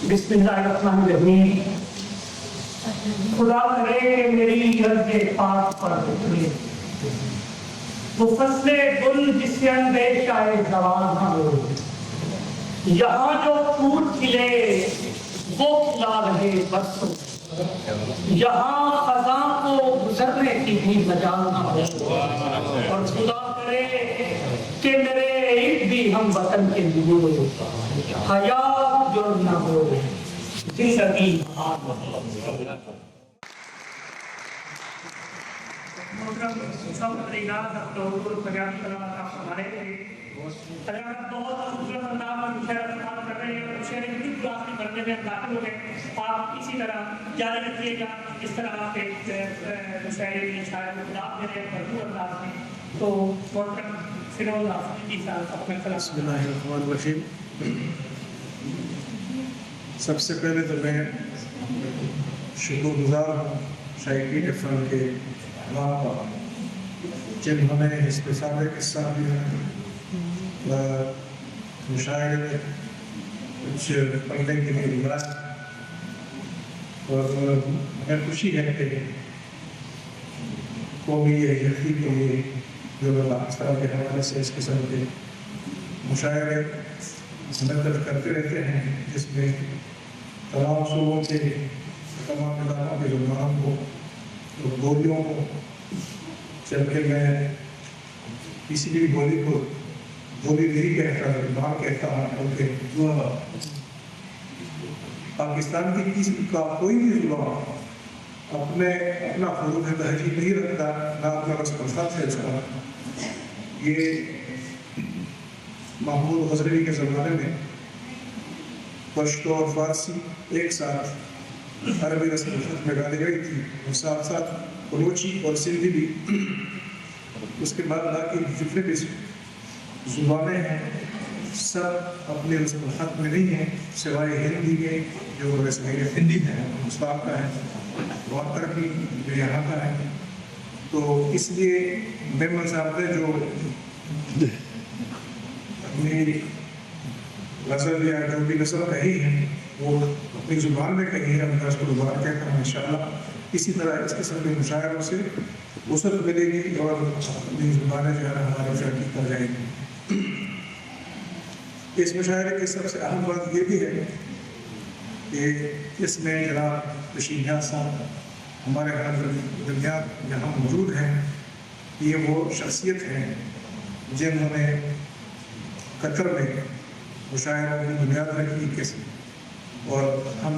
بسم اللہ الرحمن الرحیم. خدا کرے کہ میری رد پاک پر اترے وہ فصل گل جس سے اندیشہ زوال نہ ہو. یہاں جو پھول کھلے وہ کھلا رہے برسوں، یہاں خزاں کو گزرنے کی بھی مجال نہ ہو. اور خدا کرے کہ میرے ایک بھی ہم وطن کے لیے حیات جو نہ ہو زندگی. آپ اسی طرح جاری رکھیے گا اس طرح آپ ایک مشاعرے میں شاید خطاب دے رہے ہیں بھرپور انداز میں. تو محترم فیروز آفریدی صاحب اپنے خلاف. بسم اللہ الرحمن الرحیم. سب سے پہلے تو میں شکر گزار ہوں شائقین فن کے احباب کا جنہوں نے اس پہ سابق حصہ لیا اور مشاعرے میں کچھ پڑھنے کے لیے بلایا. اور ہمیں خوشی ہے کہ قومی یکجہتی کے لیے جو پاکستان کے حوالے سے اس قسم کے مشاعرے منعقد کرتے رہتے ہیں جس میں تمام صوبوں کے تمام اداروں کے زبان کو بولیوں کو چل کے میں کسی بھی بولی کو بولی نہیں کہتا زبان کہتا ہوں بلکہ پاکستان کی کسی کا کوئی بھی زبان اپنا حروف لہجی نہیں رکھتا نہ اپنا رسم الخط ہے اس کا. یہ محمود غزنوی کے زمانے میں پشتو اور فارسی ایک ساتھ عربی رسم الخط میں ڈالی گئی تھی اور ساتھ ساتھ بلوچی اور سندھی بھی. اس کے بعد باقی جتنے بھی زبانیں ہیں سب اپنے رسم الخط میں نہیں ہیں سوائے ہندی میں جو رسم ہندی ہے ہندوستان کا ہے وہاں کی جو یہاں کا ہے. تو اس لیے میمن صاحب نے جو اپنی غزل یا جو بھی نثر کہی ہے وہ اپنی زبان میں کہی ہے. میں اس کو دوبارہ کہتا ہوں انشاءاللہ اسی طرح اس قسم کے مشاعروں سے وسعت ملے گی اور اپنی زبانیں جو ہے ہماری ترقی کر جائے گی. اس مشاعرے کی سب سے اہم بات یہ بھی ہے کہ اس میں جناب رشید نیاز صاحب ہمارے درمیان یہاں موجود ہیں. یہ وہ شخصیت ہیں جنہوں نے قطر میں مشاعروں کی بنیاد رکھی اور ہم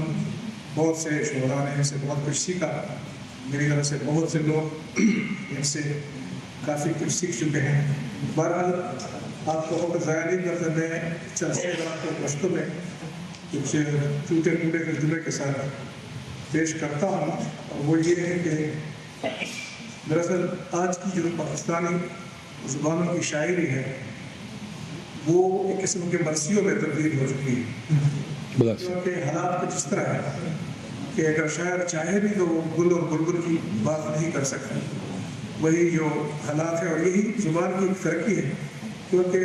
بہت سے شعراء نے ان سے بہت کچھ سیکھا. میری طرف سے بہت سے لوگ ان سے کافی کچھ سیکھ چکے ہیں. بہرحال آپ کو وقت ضائع نہیں کرتے میں چند سے آپ کو پشتوں میں کچھ ٹوٹے ٹوٹے ترجمے کے ساتھ پیش کرتا ہوں. اور وہ یہ ہے کہ دراصل آج کی جو پاکستانی زبانوں کی شاعری ہے وہ ایک قسم کے برسیوں میں تبدیل ہو چکی ہے. کیونکہ حالات کچھ اس طرح ہے کہ اگر شاعر چاہے بھی تو وہ گل اور بلبل کی بات نہیں کر سکتا. وہی جو حالات ہے اور یہی زبان کی ایک ترقی ہے. کیونکہ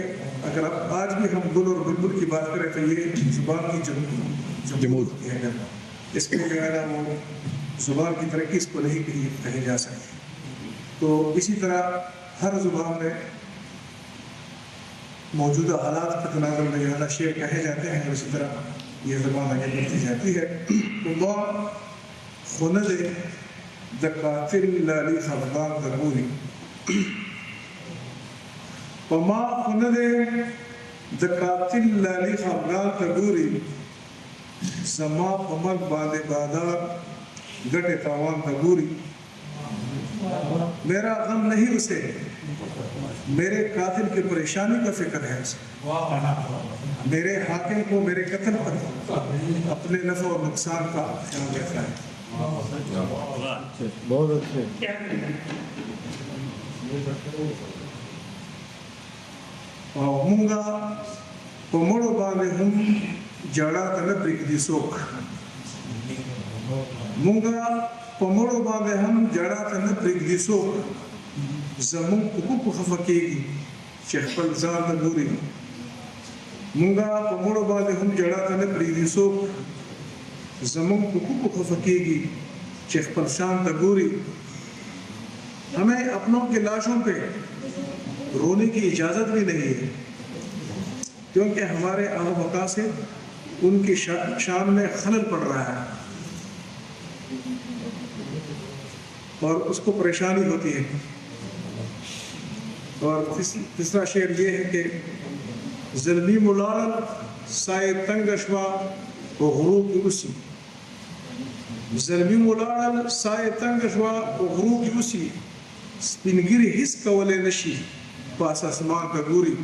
اگر اب آج بھی ہم گل اور بلبل کی بات کریں تو یہ زبان کی جمود ہے. اس میں جو ہے نا وہ زبان کی ترقی اس کو نہیں کہی جا سکتی. تو اسی طرح ہر زبان میں موجودہ حالات کے تناظر میں جو ہے نا شعر کہے جاتے ہیں اور اسی طرح یہ زبان آگے بڑھتی جاتی ہے. اللہ خند دقاتل لالی خفقان دربوری وما خند دقاتل لالی خفقان دربوری زما عمر باد بادار گٹے تاوان دربوری. میرا غم نہیں اسے میرے قاتل کی پریشانی کا فکر ہے اسے. میرے حاکم کو میرے قتل پر اپنے نفع اور نقصان کا خیال رکھنا ہے. بہت اچھے. ہوں گا پمڑو باندھے ہم جڑا طلب دی سوکھ مونگا پمڑو باندھے ہم جڑا طلب دی سوکھ زمون کو خفقے گی شہپل زان دوری مونگا پمڑو باندھے ہم جڑا طلب دی سوکھ زمون کو خفقے گی چیخ پر شان تگوری. ہمیں اپنوں کے لاشوں پہ رونے کی اجازت بھی نہیں ہے، کیونکہ ہمارے آب وقا سے ان کی شان میں خلل پڑ رہا ہے اور اس کو پریشانی ہوتی ہے. اور تیسرا شعر یہ ہے کہ ظلمی ملال سائے تنگشوا و غروب اسی. ظلمی ملال سائے تنگشوا و غروب اسی. سپنگری حس کولے نشی پاس آسمان کا گوری.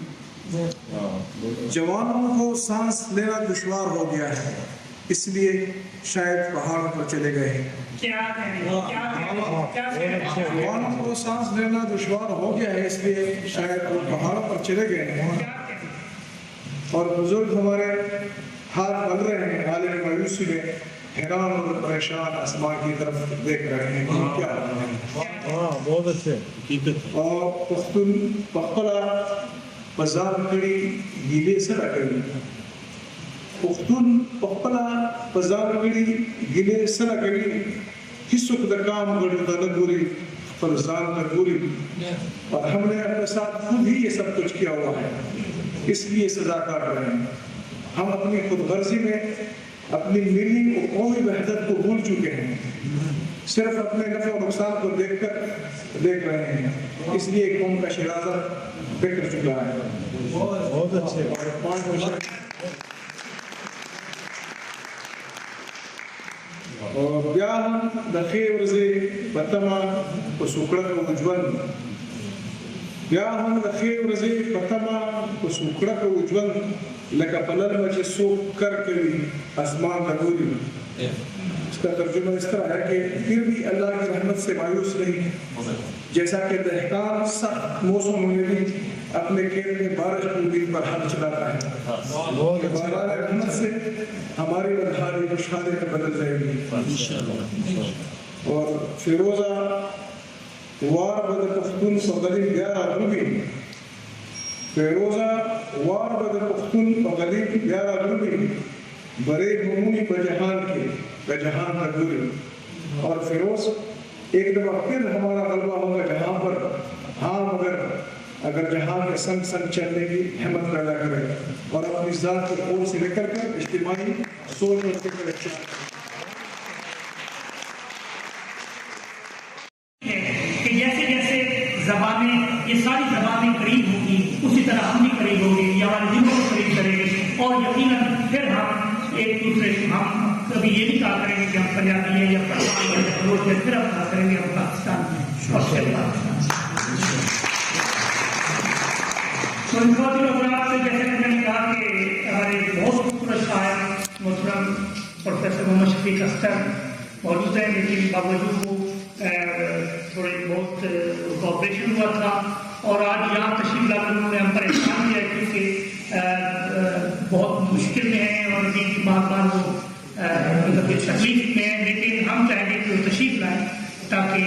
جوانوں کو سانس لینا دشوار ہو گیا ہے، اس لیے شاید پہاڑوں پر چلے گئے ہیں. جوانوں کو سانس لینا دشوار ہو گیا ہے، اس لیے شاید وہ پہاڑوں پر چلے گئے ہیں. اور بزرگ ہمارے ہاتھ بن رہے ہیں عالم مایوسی میں، حیران اور پریشان آسمان کی طرف دیکھ رہے ہیں کہ کیا ہو رہا ہے. بہت اچھے. اور پختون پخپلا بازار کڑی گیلے سر کڑی. پختون پخپلا بازار کڑی گیلے سر کڑی. کسک دکام گڑ دنگوری فرزان تگوری. اور ہم نے اپنے ساتھ خود ہی یہ سب کچھ کیا ہوا ہے، اس لیے سزا کاٹ رہے ہیں. ہم اپنی خود غرضی میں اپنی ملی و قومی وحدت کو بھول چکے ہیں، صرف اپنے نفع و نقصان کو دیکھ رہے ہیں. اس لیے قوم کا شرازہ بکھر چکا ہے. بہت اچھے. اور بیاہم دخی ورزی بطمہ و سکڑک وجون. بیاہم دخی ورزی بطمہ و سکڑک وجون لکا پلر مجھے سوک کر کری آسمان تگوری. اس کا ترجمہ اس طرح ہے کہ پھر بھی اللہ کی رحمت سے مایوس نہیں، جیسا کہ دہقان سخت موسم میں بھی اپنے کھیت میں بارش کی دن پر ہل چلاتا ہے. بارہ رحمت سے ہماری بدحالی خوشحالی میں بدل جائے گی. اور فیروزہ وار بد پختون فغلیب 11 روبی. فیروزہ وار بد پختون فغلیب 11 روبی. برے ممونی بجہان کے بجہان تگوری. اور فیروز ایک دفعہ پھر ہمارا غلبہ ہوگا جہاں پر، ہاں اگر جہاں کے سنگ سنگ چلنے کی ہمت پیدا کرے اور اپنی ذات کے قول سے نکل کر اجتماعی سوچ اور فکر اختیار کہ جیسے جیسے زبانیں، یہ ساری زبانیں قریب ہوں گی، اسی طرح ہم بھی قریب ہوں گے، یہ ہمارے دلوں کو قریب کریں گے. اور یقیناً پھر ہم ایک دوسرے سے ہم کبھی یہ نہیں کہا کریں گے کہ ہم پنجابی ہیں یا پٹھان ہیں، پھر ہم کہا کریں گے ہم پاکستان ہیں اور پھر پاکستان. تو ان خواتین افراد سے جیسے میں نے کہا کہ ہمارے بہت خوبصورت شاعر محترم پروفیسر محمد شفیق اختر موجود ہیں، لیکن باوجود وہ تھوڑے بہت کوآپریشن ہوا تھا اور آج یہاں تشریف لا کر انہوں نے ہم پریشان کیا کیونکہ بہت مشکل میں ہیں اور دن کی بار بار وہ تکلیف میں ہیں. لیکن ہم چاہیں گے کہ وہ تشریف لائیں تاکہ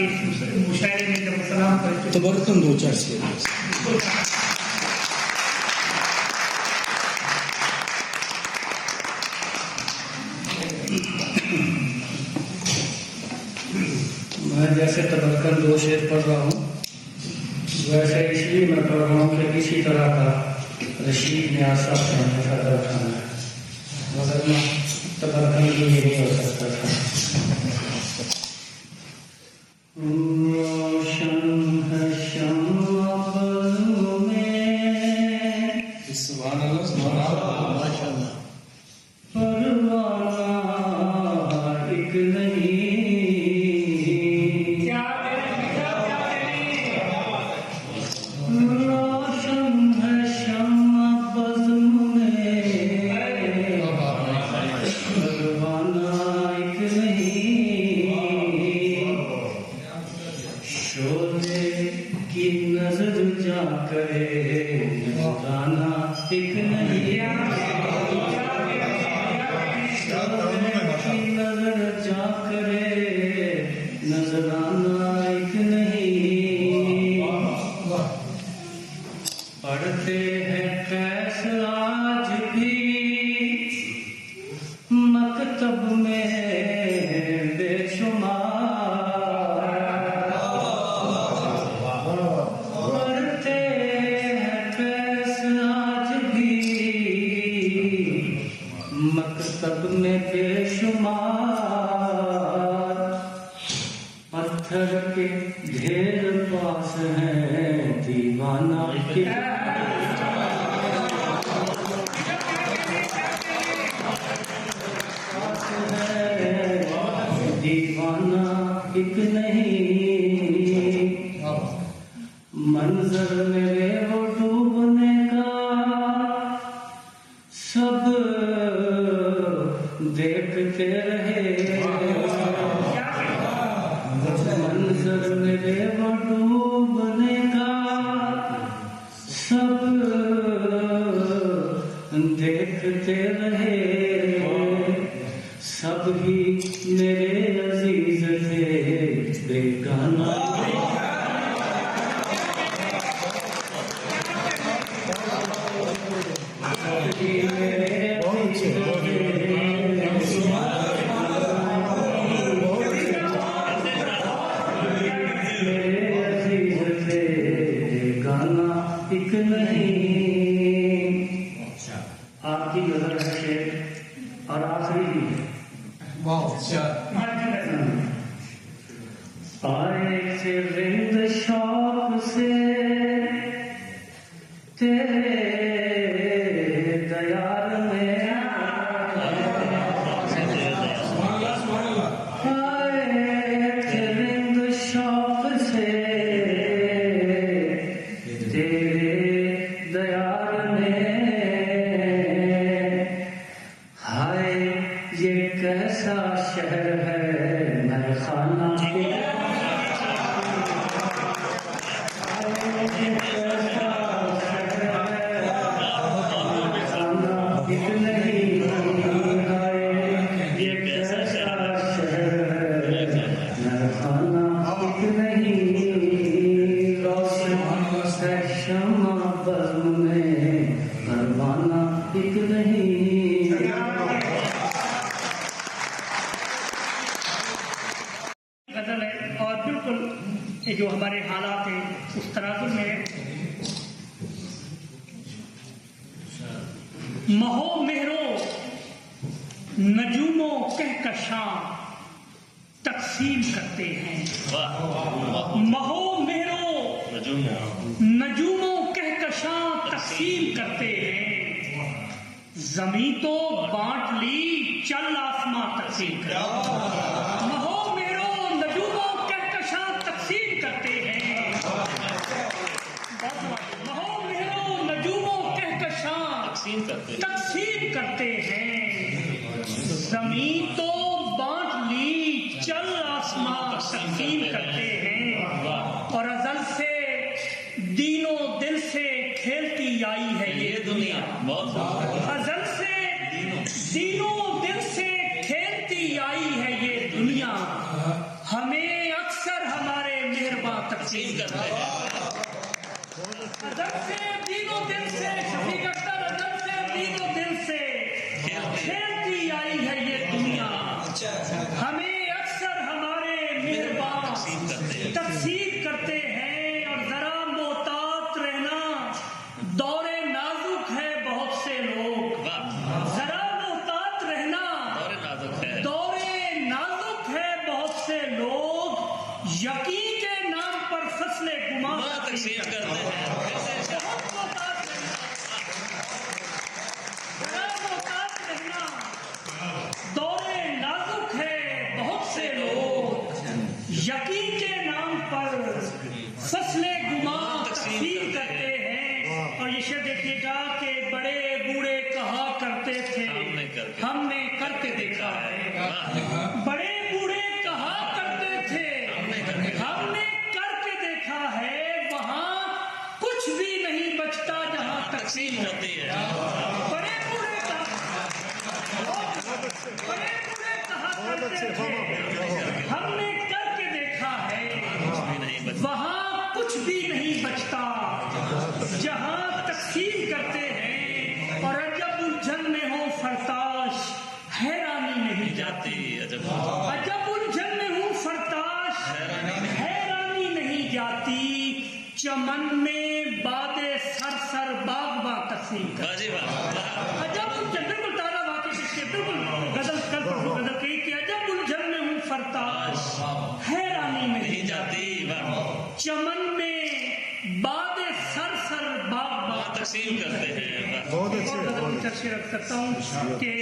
مشاعرے میں جب سلام کریں تو برتن دو چار سے میں جیسے تبرکن دو شعر پڑھ رہا ہوں ویسے اس لیے میں پڑھ رہا ہوں کہ کسی طرح کا رشید نے آسا سے ہمیں فائدہ اٹھانا ہے، مگر میں تبرکن کے لیے نہیں ہو سکتا تھا. روشن ہے شمع بازو میں، سبحان اللہ سبحان اللہ ماشاءاللہ. پروانہ ایک نہیں، روشن ہے شمع بزم میں، پروانہ ایک نہیں. مکتب میں بے شمار کرتے ہیں پیس آج بھی مکتب میں بے شمار پتھر کے ڈھیر پاس ہیں دیوانہ کے دیوانہ ایک نہیں منظر میرے وہ ڈوبنے کا سب دیکھتے رہے منظر میرے وہ ڈوبنے کا سب دیکھتے رہے سب ہی میرے عزیز تھے بیگانہ سب ہی میرے عزیز تھے بیگانہ ایک نہیں آپ کی نظر ہے اور آخری بھی آئے تھے رند شوق سے تیرے دیار میں آئے تھے رند شوق سے تیرے دیار میں ہائے یہ کیسا شہر ہے میں خانہ غزل ہے اور بالکل یہ جو ہمارے حالات ہیں اس تناظر میں مہو مہرو نجوموں کہکشاں تقسیم کرتے ہیں مہو مہرو نجوموں کہکشاں تقسیم کرتے ہیں زمین تو بانٹ لی چل آسماں تقسیم کرتے مہو مہرو نجوموں کہکشاں تقسیم کرتے ہیں مہو مہرو نجوموں کہکشاں تقسیم کرتے ہیں زمین تو بانٹ لی چل آسماں تقسیم کرتے ہیں اور ازل سے دینوں دل سے کھیلتی آئی ہے یہ دنیا ازل سے دینوں دل سے کھیلتی آئی ہے یہ دنیا ہمیں اکثر ہمارے مہرباں تقسیم کرتے ہیں ازل سے دینوں دل سے شفیق اختر ازل سے دینوں دل سے کھیلتی آئی ہے یہ دنیا ہمیں اکثر ہمارے مہرباں تقسیم کرتے ہیں اور ذرا محتاط رہنا دور نازک ہے بہت سے لوگ ذرا محتاط رہنا دور نازک ہے بہت سے لوگ یقین کے نام پر فصل گمان تقسیم کرتے ہیں ذرا محتاط رہنا دور نازک ہے بہت سے لوگ یقین کے نام پر فصل گمان تقسیم کرتے ہیں اور یہ شعر دیکھیے گا کہ بڑے بوڑھے کہا کرتے تھے ہم نے کر کے دیکھا ہے بڑے بوڑھے کہا کرتے تھے ہم نے کر کے دیکھا ہے وہاں کچھ بھی نہیں بچتا جہاں تقسیم ہوتی ہے بڑے بوڑھے کہا کرتے تھے ہم نے کر کے دیکھا ہے وہاں کچھ بھی نہیں بچتا جہاں تقسیم کرتے ہیں اور جب الجھن میں ہو فرتاش حیرانی نہیں جاتی، عجب الجھن میں ہوں فرتاش حیرانی نہیں جاتی، چمن میں باد سر سر باغ با تقسیم عجب الجھن بالکل تازہ واقعی سے بالکل غزل کل غزل کہی کہ عجب الجھن میں ہوں فرتاش حیرانی نہیں جاتی، چمن میں باد سر سر باغ با تقسیم کرتے ہیں۔ بہت اچھے تشریح رکھ سکتا ہوں کہ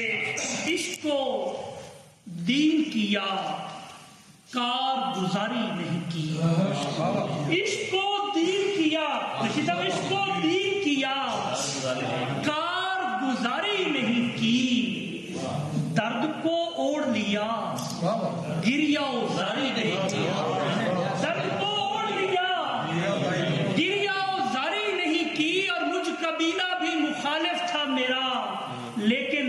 عشق کو دین کیا کارگزاری نہیں کی، عشق کو دین کیا، عشق کو دین کیا کارگزاری نہیں کی، درد کو اوڑھ لیا گریا زاری نہیں کیا، درد کو اوڑھ لیا گریا زاری نہیں کی، اور مجھ قبیلہ بھی مخالف تھا میرا لیکن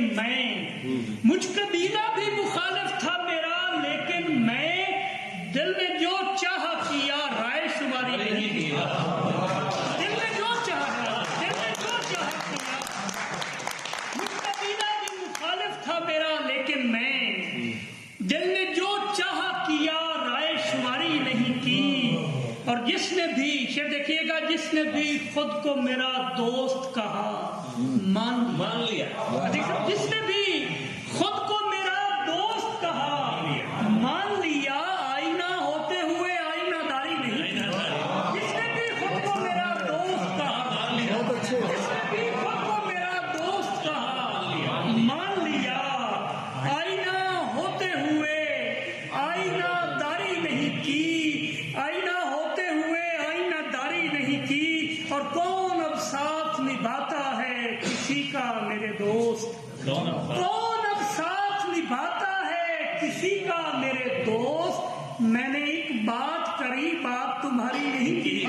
مجھ قبیلہ بھی مخالف تھا میرا لیکن میں دل میں جو چاہا کیا رائے شماری نہیں کیا، دل میں جو چاہا کیا، مجھ قبیلہ بھی مخالف تھا میرا لیکن میں دل نے جو چاہا کیا رائے شماری نہیں کی، اور جس نے بھی شعر دیکھیے گا، جس نے بھی خود کو میرا دوست کہا مان لیا، جس نے بھی خود کو میرا دوست کہا مان لیا، آئینہ ہوتے ہوئے آئینہ داری نہیں، جس نے بھی خود کو میرا دوست کہا، جس نے بھی خود کو میرا دوست کہا مان لیا، آئینہ ہوتے ہوئے آئینہ داری نہیں کی، آئینہ ہوتے ہوئے آئینہ داری نہیں کی، اور کون اب ساتھ نبھاتا ہے کسی کا میرے دوست، کون اب ساتھ نبھاتا ہے کسی کا میرے دوست، میں نے ایک بات کری بات تمہاری نہیں کی،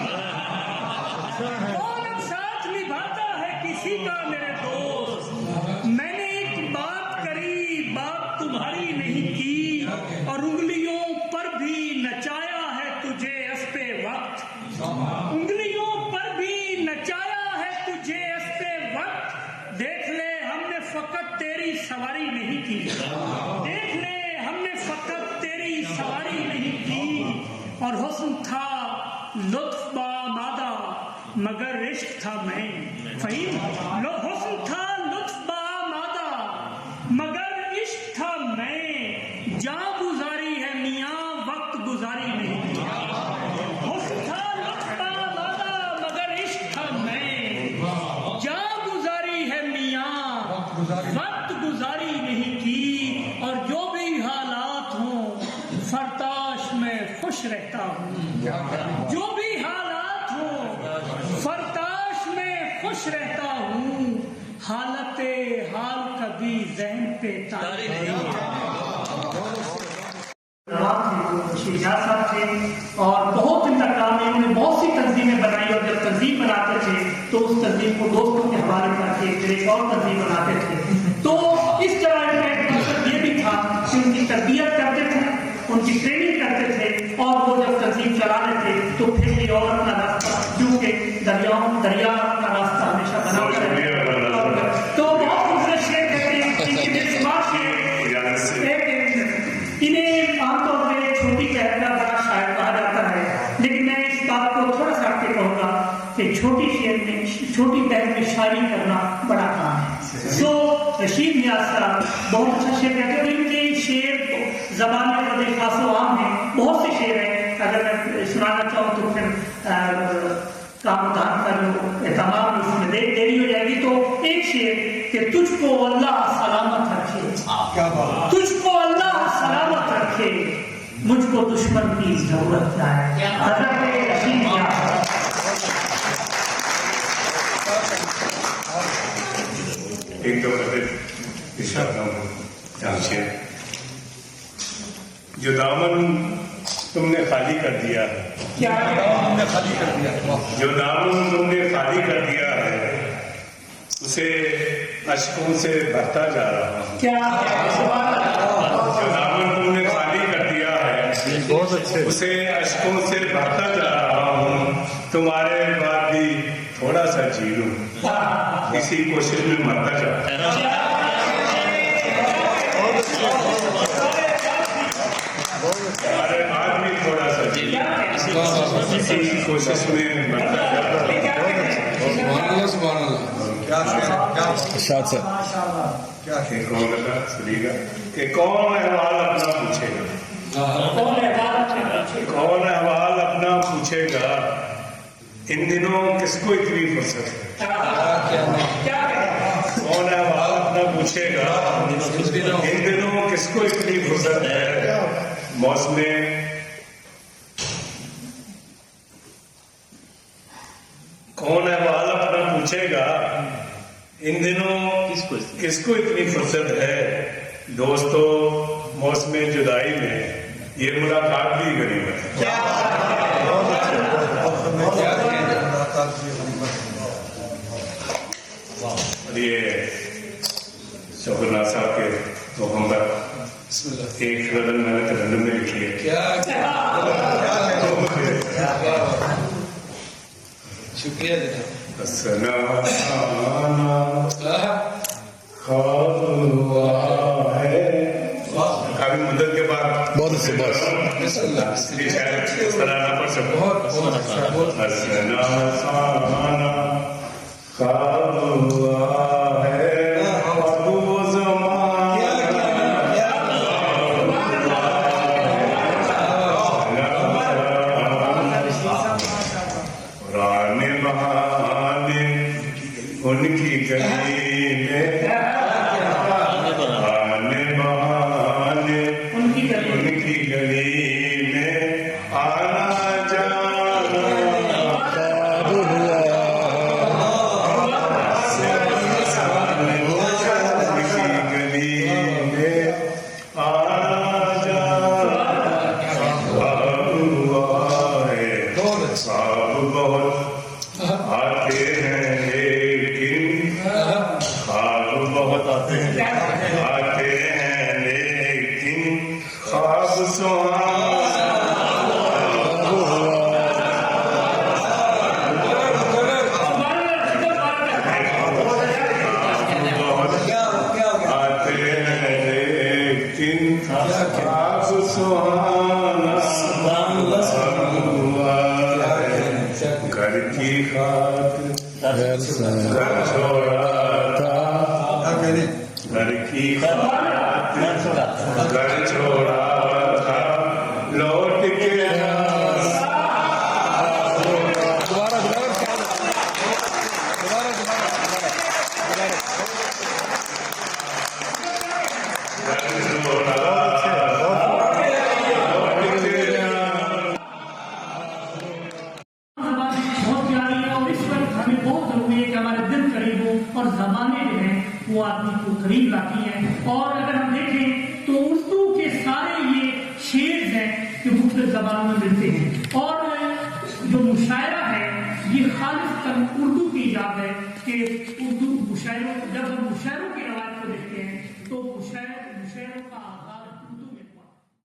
کون اب ساتھ نبھاتا ہے کسی کا میرے دوست، میں نے ایک بات کری بات تمہاری نہیں کی، اور انگلیوں پر بھی نچایا ہے تجھے اسپے وقت، انگلیوں پر بھی نچایا ہے تجھے اسپے وقت، دیکھ لے ہم نے فقط تیری سواری نہیں کی، دیکھ لے ہم نے فقط تیری سواری نہیں کی، اور حسن تھا لطف بامادہ مگر عشق تھا میں، فہیم حسن تھا لطف بامادہ مگر عشق تھا میں، جاں گزاری ہے میاں وقت گزاری نہیں کی، حسن تھا لطف بامادہ مگر عشق تھا میں، جاں گزاری ہے میاں وقت گزاری نہیں کی، اور جو بھی حالات ہوں فرتاش میں خوش رہتا ہوں، جو بھی حالات ہوں فرتاش میں خوش رہتا ہوں، حالت حال کبھی ذہن پہ تاری نہیں صاحب تھے، اور بہت ان تک کام انہوں نے بہت سی تنظیمیں بنائی، اور جب تنظیم بناتے تھے تو اس تنظیم کو دوستوں کے حوالے کر کے پھر ایک اور تنظیم بناتے تھے، تو اس طرح ان کا ایک مقصد یہ بھی تھا کہ ان کی تربیت کرتے تھے، ان کی ٹریننگ کرتے تھے، اور وہ جب تنظیم چلانے تھے تو پھر بھی اور اپنا راستہ، کیونکہ دریا کا راستہ ہمیشہ بنا ہوتا ہے، تو بہت خوبصورت شعر کہتے ہیں ان کے بے شمار شعر، انہیں عام طور پہ چھوٹی بہن کا بڑا شاعر کہا جاتا ہے، لیکن میں اس بات کو تھوڑا سا آپ کے کہوں گا کہ چھوٹی بہن میں شاعری کرنا بڑا کام ہے، سو رشید نیاز صاحب بہت اچھا شعر کہتے ہیں، اور ان کے شعر زبان میں بڑے خاص و عام ہیں، بہت سے شعر ہیں، اگر میں سنانا چاہوں تو پھر کام دھان کا جو اہتمام اس میں دیری ہو جائے گی، تو ایک شعر کہ تجھ کو اللہ سلامت رکھے، تجھ کو اللہ سلامت رکھے، مجھ کو دشمن کی ضرورت کیا ہے، حضرت رشید نیاز۔ ایک دو ارشاد جانچے، جو دامن تم نے خالی کر دیا ہے، جو دامن تم نے خالی کر دیا ہے، اسے اشکوں سے بھرتا جا رہا ہوں، جو دامن تم نے خالی کر دیا ہے اسے اشکوں سے بھرتا جا رہا ہوں، تمہارے بعد بھی تھوڑا سا جی لوں، اسی کوشش میں مرتا جا رہا ہوں۔ اسی کوشش میں بڑھتا جا رہا ارشاد صاحب ہے کہ کون احوال اپنا پوچھے گا، کون احوال اپنا پوچھے گا، ان دنوں کس کو اتنی فرصت ہے، کون احوال اپنا پوچھے گا، ان دنوں کس کو اتنی فرصت ہے، موسم کون احوال اپنا پوچھے گا، ان دنوں کس کو اتنی فرصت ہے، دوستو موسم جدائی میں یہ ملاقات بھی غنیمت ہے۔ اور یہ شوکرنا صاحب کے حکم پر ایک غزل میں نے ترنم میں لکھی ہے، شکریہ جناب حسنا خواب ہوا ہے، کافی مدت کے بعد بہت اچھے بس اس لیے شاید اس طرح نہ پڑھ سکوں۔ حسنا سانا خواب ہوا ہے، اب وہ زمانہ پرانے بہانے ان کی گلی میں، پرانے بہانے ان کی گلی میں آنا جانا، ان کی گلی میں آنا جانا ہوا ہے، خواب بہت آتے ہیں لیکن خواب بہت آتے ہیں لیکن خواب سہانا آتے ہیں لیکن خواب سہانا ہوا ہے، گھر کی خاطر گھر چھوڑا تھا، گھر کی خاطر گھر چھوڑا تھا، لوٹ کے بہت پیاری ہے، اور اس وقت ہمیں بہت ضروری ہے کہ ہمارے دل قریب ہو اور زبانیں جو ہیں وہ آدمی کو قریب لاتی ہیں۔ اور اگر ہم دیکھیں تو اردو کے سارے یہ شعر ہیں جو مختلف زبانوں میں ملتے ہیں، اور جو مشاعرہ ہے یہ خالص اردو کی ایجاد ہے کہ اردو مشاعروں، جب ہم مشاعروں کی روایت کو دیکھتے ہیں تو مشاعروں کا آغاز